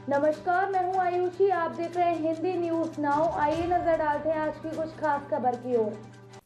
नमस्कार, मैं हूं आयुषी। आप देख रहे हैं हिंदी न्यूज नाउ। आइए नजर डालते हैं आज की कुछ खास खबर की ओर।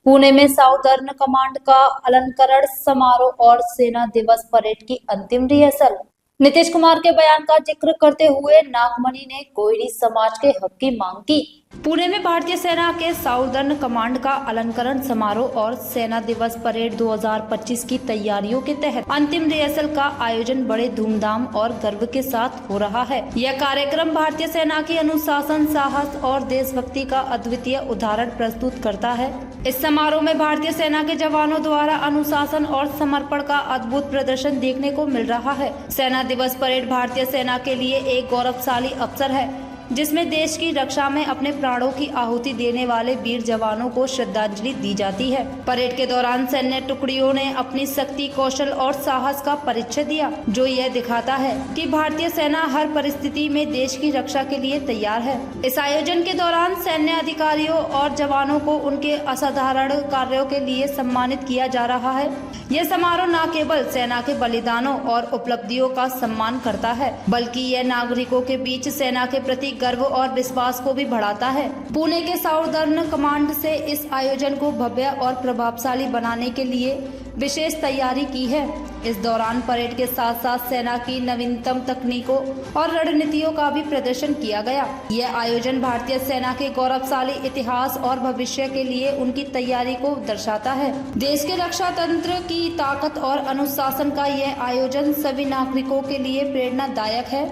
पुणे में साउदर्न कमांड का अलंकरण समारोह और सेना दिवस परेड की अंतिम रिहर्सल। नीतीश कुमार के बयान का जिक्र करते हुए नागमणि ने कोयरी समाज के हक की मांग की। पुणे में भारतीय सेना के साउदर्न कमांड का अलंकरण समारोह और सेना दिवस परेड 2025 की तैयारियों के तहत अंतिम रिहर्सल का आयोजन बड़े धूमधाम और गर्व के साथ हो रहा है। यह कार्यक्रम भारतीय सेना की अनुशासन, साहस और देशभक्ति का अद्वितीय उदाहरण प्रस्तुत करता है। इस समारोह में भारतीय सेना के जवानों द्वारा अनुशासन और समर्पण का अद्भुत प्रदर्शन देखने को मिल रहा है। सेना दिवस परेड भारतीय सेना के लिए एक गौरवशाली अवसर है, जिसमें देश की रक्षा में अपने प्राणों की आहुति देने वाले वीर जवानों को श्रद्धांजलि दी जाती है। परेड के दौरान सैन्य टुकड़ियों ने अपनी शक्ति, कौशल और साहस का परिचय दिया, जो यह दिखाता है कि भारतीय सेना हर परिस्थिति में देश की रक्षा के लिए तैयार है। इस आयोजन के दौरान सैन्य अधिकारियों और जवानों को उनके असाधारण कार्यों के लिए सम्मानित किया जा रहा है। यह समारोह न केवल सेना के बलिदानों और उपलब्धियों का सम्मान करता है, बल्कि यह नागरिकों के बीच सेना के प्रति गर्व और विश्वास को भी बढ़ाता है। पुणे के साउदर्न कमांड से इस आयोजन को भव्य और प्रभावशाली बनाने के लिए विशेष तैयारी की है। इस दौरान परेड के साथ साथ सेना की नवीनतम तकनीकों और रणनीतियों का भी प्रदर्शन किया गया। यह आयोजन भारतीय सेना के गौरवशाली इतिहास और भविष्य के लिए उनकी तैयारी को दर्शाता है। देश के रक्षा तंत्र की ताकत और अनुशासन का यह आयोजन सभी नागरिकों के लिए प्रेरणादायक है।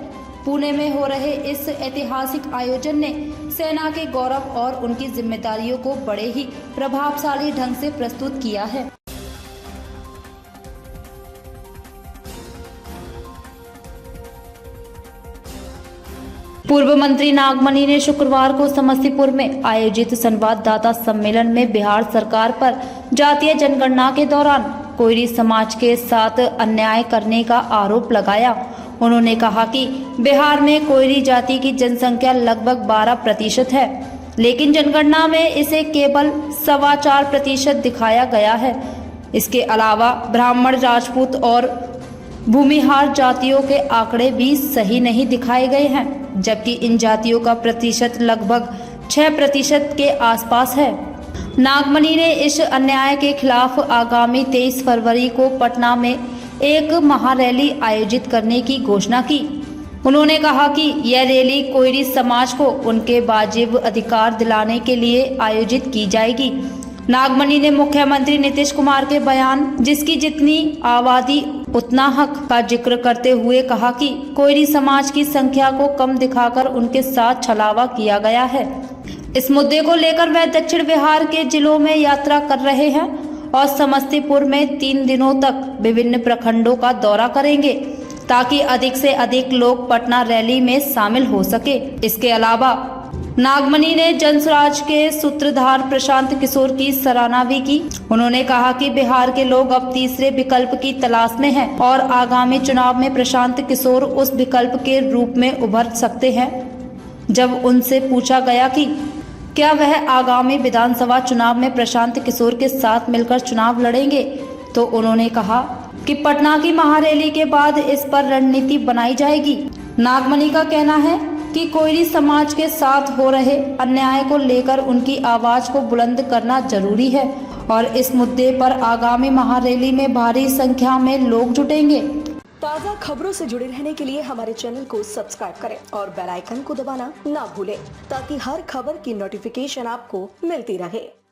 पुणे में हो रहे इस ऐतिहासिक आयोजन ने सेना के गौरव और उनकी जिम्मेदारियों को बड़े ही प्रभावशाली ढंग से प्रस्तुत किया है। पूर्व मंत्री नागमणि ने शुक्रवार को समस्तीपुर में आयोजित संवाददाता सम्मेलन में बिहार सरकार पर जातीय जनगणना के दौरान कोयरी समाज के साथ अन्याय करने का आरोप लगाया। उन्होंने कहा कि बिहार में कोयरी जाति की जनसंख्या लगभग 12% है, लेकिन जनगणना में इसे केवल 4.25% दिखाया गया है। इसके अलावा ब्राह्मण, राजपूत और भूमिहार जातियों के आंकड़े भी सही नहीं दिखाए गए हैं, जबकि इन जातियों का प्रतिशत लगभग 6% के आसपास है। नागमणि ने इस अन्याय के खिलाफ आगामी 23 फरवरी को पटना में एक महारैली आयोजित करने की घोषणा की। उन्होंने कहा कि यह रैली कोयरी समाज को उनके वाजिब अधिकार दिलाने के लिए आयोजित की जाएगी। नागमणि ने मुख्यमंत्री नीतीश कुमार के बयान "जिसकी जितनी आबादी उतना हक" का जिक्र करते हुए कहा कि कोयरी समाज की संख्या को कम दिखाकर उनके साथ छलावा किया गया है। इस मुद्दे को लेकर वह दक्षिण बिहार के जिलों में यात्रा कर रहे हैं और समस्तीपुर में 3 दिनों तक विभिन्न प्रखंडों का दौरा करेंगे, ताकि अधिक से अधिक लोग पटना रैली में शामिल हो सके। इसके अलावा नागमणि ने जनसुराज के सूत्रधार प्रशांत किशोर की सराहना भी की। उन्होंने कहा कि बिहार के लोग अब तीसरे विकल्प की तलाश में हैं और आगामी चुनाव में प्रशांत किशोर उस विकल्प के रूप में उभर सकते हैं। जब उनसे पूछा गया कि क्या वह आगामी विधानसभा चुनाव में प्रशांत किशोर के साथ मिलकर चुनाव लड़ेंगे, तो उन्होंने कहा कि पटना की महारैली के बाद इस पर रणनीति बनाई जाएगी। नागमणि का कहना है कि कोयरी समाज के साथ हो रहे अन्याय को लेकर उनकी आवाज को बुलंद करना जरूरी है और इस मुद्दे पर आगामी महारैली में भारी संख्या में लोग जुटेंगे। ताज़ा खबरों से जुड़े रहने के लिए हमारे चैनल को सब्सक्राइब करें और बेल आइकन को दबाना ना भूलें, ताकि हर खबर की नोटिफिकेशन आपको मिलती रहे।